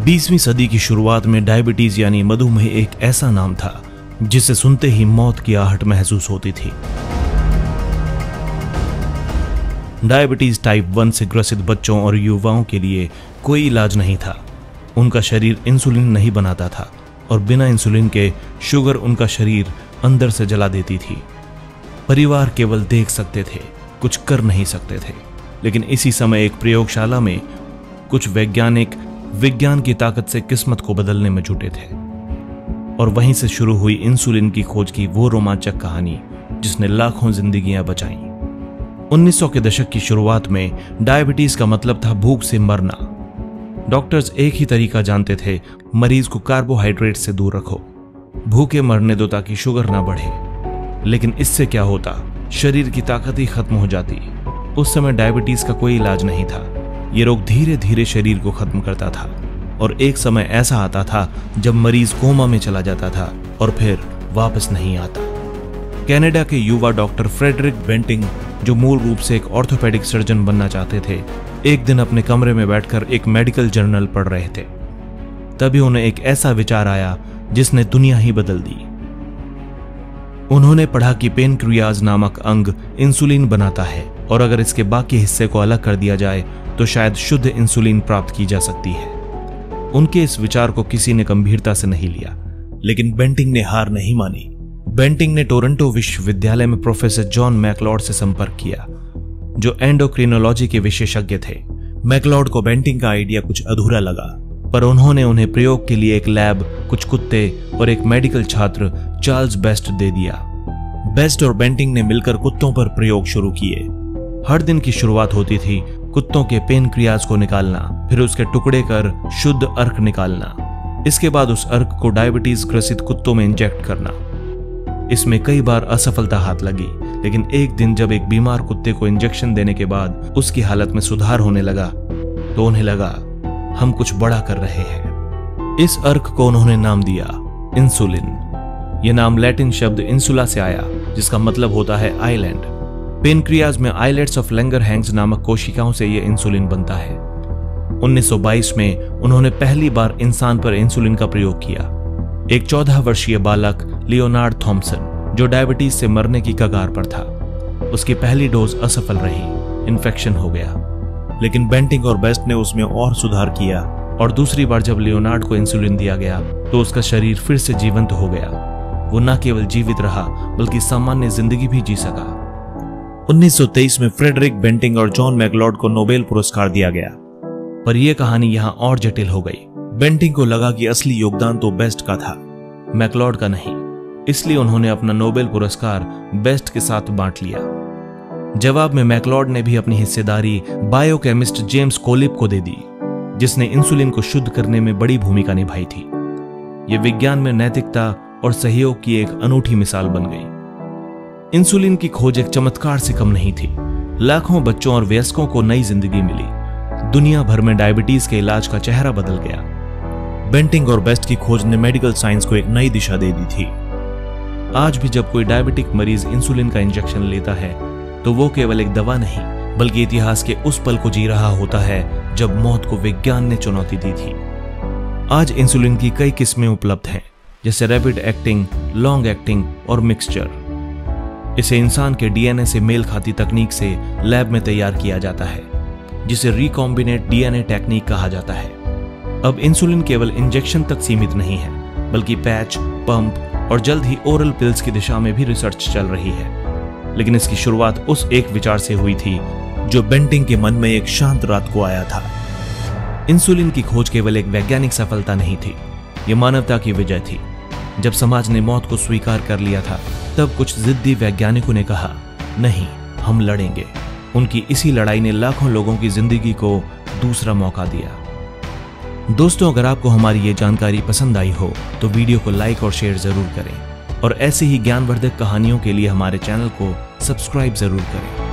20वीं सदी की शुरुआत में डायबिटीज यानी मधुमेह एक ऐसा नाम था जिसे सुनते ही मौत की आहट महसूस होती थी। डायबिटीज टाइप 1 से ग्रसित बच्चों और युवाओं के लिए कोई इलाज नहीं था। उनका शरीर इंसुलिन नहीं बनाता था और बिना इंसुलिन के शुगर उनका शरीर अंदर से जला देती थी। परिवार केवल देख सकते थे, कुछ कर नहीं सकते थे। लेकिन इसी समय एक प्रयोगशाला में कुछ वैज्ञानिक विज्ञान की ताकत से किस्मत को बदलने में जुटे थे और वहीं से शुरू हुई इंसुलिन की खोज की वो रोमांचक कहानी जिसने लाखों जिंदगियां बचाईं। 1900 के दशक की शुरुआत में डायबिटीज का मतलब था भूख से मरना। डॉक्टर्स एक ही तरीका जानते थे, मरीज को कार्बोहाइड्रेट से दूर रखो, भूखे मरने दो ताकि शुगर ना बढ़े। लेकिन इससे क्या होता, शरीर की ताकत ही खत्म हो जाती। उस समय डायबिटीज का कोई इलाज नहीं था। ये रोग धीरे धीरे शरीर को खत्म करता था और एक समय ऐसा आता था जब मरीज कोमा में चला जाता था और फिर वापस नहीं आता। कनाडा के युवा डॉक्टर फ्रेडरिक बेंटिंग, जो मूल रूप से एक ऑर्थोपेडिक सर्जन बनना चाहते थे, एक दिन अपने कमरे में बैठकर एक मेडिकल जर्नल पढ़ रहे थे। तभी उन्हें एक ऐसा विचार आया जिसने दुनिया ही बदल दी। उन्होंने पढ़ा कि पेनक्रियाज नामक अंग इंसुलिन बनाता है और अगर इसके बाकी हिस्से को अलग कर दिया जाए तो शायद शुद्ध इंसुलिन प्राप्त की जा सकती है। उनके इस विचार को किसी ने गंभीरता से नहीं लिया, लेकिन बेंटिंग ने हार नहीं मानी। बेंटिंग ने टोरंटो विश्वविद्यालय में प्रोफेसर जॉन मैकलॉड से संपर्क किया, जो एंडोक्रिनोलॉजी के विशेषज्ञ थे। मैकलॉड को बेंटिंग का आइडिया कुछ अधूरा लगा, पर उन्होंने उन्हें प्रयोग के लिए एक लैब, कुछ कुत्ते और एक मेडिकल छात्र चार्ल्स बेस्ट दे दिया। बेस्ट और बेंटिंग ने मिलकर कुत्तों पर प्रयोग शुरू किए। हर दिन की शुरुआत होती थी कुत्तों के पेनक्रियाज को निकालना, फिर उसके टुकड़े कर शुद्ध अर्क निकालना। इसके बाद उस अर्क को डायबिटीज ग्रसित कुत्तों में इंजेक्ट करना। इसमें कई बार असफलता हाथ लगी, लेकिन एक दिन जब एक बीमार कुत्ते को इंजेक्शन देने के बाद उसकी हालत में सुधार होने लगा तो उन्हें लगा हम कुछ बड़ा कर रहे हैं। इस अर्क को उन्होंने नाम दिया इंसुलिन। यह नाम लैटिन शब्द इंसुला से आया, जिसका मतलब होता है आइलैंड। पेनक्रियाज में आइलेट्स ऑफ लैंगरहैंस नामक कोशिकाओं से यह इंसुलिन बनता है। 1922 में उन्होंने पहली बार इंसान पर इंसुलिन का प्रयोग किया। एक 14 वर्षीय बालक लियोनार्ड थॉम्सन, जो डायबिटीज से मरने की कगार पर था, उसकी पहली डोज असफल रही, इन्फेक्शन हो गया। लेकिन बेंटिंग और बेस्ट ने उसमें और सुधार किया और दूसरी बार जब लियोनार्ड को इंसुलिन दिया गया तो उसका शरीर फिर से जीवंत हो गया। वो न केवल जीवित रहा बल्कि सामान्य जिंदगी भी जी सका। 1923 में फ्रेडरिक बेंटिंग और जॉन मैकलॉड को नोबेल पुरस्कार दिया गया, पर यह कहानी यहां और जटिल हो गई। बेंटिंग को लगा कि असली योगदान तो बेस्ट का था, मैकलॉड का नहीं। इसलिए उन्होंने अपना नोबेल पुरस्कार बेस्ट के साथ बांट लिया। जवाब में मैकलॉड ने भी अपनी हिस्सेदारी बायोकेमिस्ट जेम्स कोलिप को दे दी, जिसने इंसुलिन को शुद्ध करने में बड़ी भूमिका निभाई थी। यह विज्ञान में नैतिकता और सहयोग की एक अनूठी मिसाल बन गई। इंसुलिन की खोज एक चमत्कार से कम नहीं थी। लाखों बच्चों और वयस्कों को नई जिंदगी मिली। दुनिया भर में डायबिटीज के इलाज का चेहरा बदल गया। बेंटिंग और बेस्ट की खोज ने मेडिकल साइंस को एक नई दिशा दे दी थी। आज भी जब कोई डायबिटिक मरीज इंसुलिन का इंजेक्शन लेता है तो वो केवल एक दवा नहीं, बल्कि इतिहास के उस पल को जी रहा होता है जब मौत को विज्ञान ने चुनौती दी थी। आज इंसुलिन की कई किस्में उपलब्ध हैं, जैसे रैपिड एक्टिंग, लॉन्ग एक्टिंग और मिक्सचर। इसे इंसान के डीएनए से मेल खाती तकनीक से लैब में तैयार किया जाता है, जिसे रिकॉम्बिनेट डीएनए टेक्निक कहा जाता है। अब इंसुलिन केवल इंजेक्शन तक सीमित नहीं है, बल्कि पैच, पंप और जल्द ही ओरल पिल्स की दिशा में भी रिसर्च चल रही है। लेकिन इसकी शुरुआत उस एक विचार से हुई थी जो बेंटिंग के मन में एक शांत रात को आया था। इंसुलिन की खोज केवल एक वैज्ञानिक सफलता नहीं थी, यह मानवता की विजय थी। जब समाज ने मौत को स्वीकार कर लिया था, तब कुछ जिद्दी वैज्ञानिकों ने कहा, नहीं, हम लड़ेंगे। उनकी इसी लड़ाई ने लाखों लोगों की जिंदगी को दूसरा मौका दिया। दोस्तों, अगर आपको हमारी ये जानकारी पसंद आई हो तो वीडियो को लाइक और शेयर जरूर करें और ऐसी ही ज्ञानवर्धक कहानियों के लिए हमारे चैनल को सब्सक्राइब जरूर करें।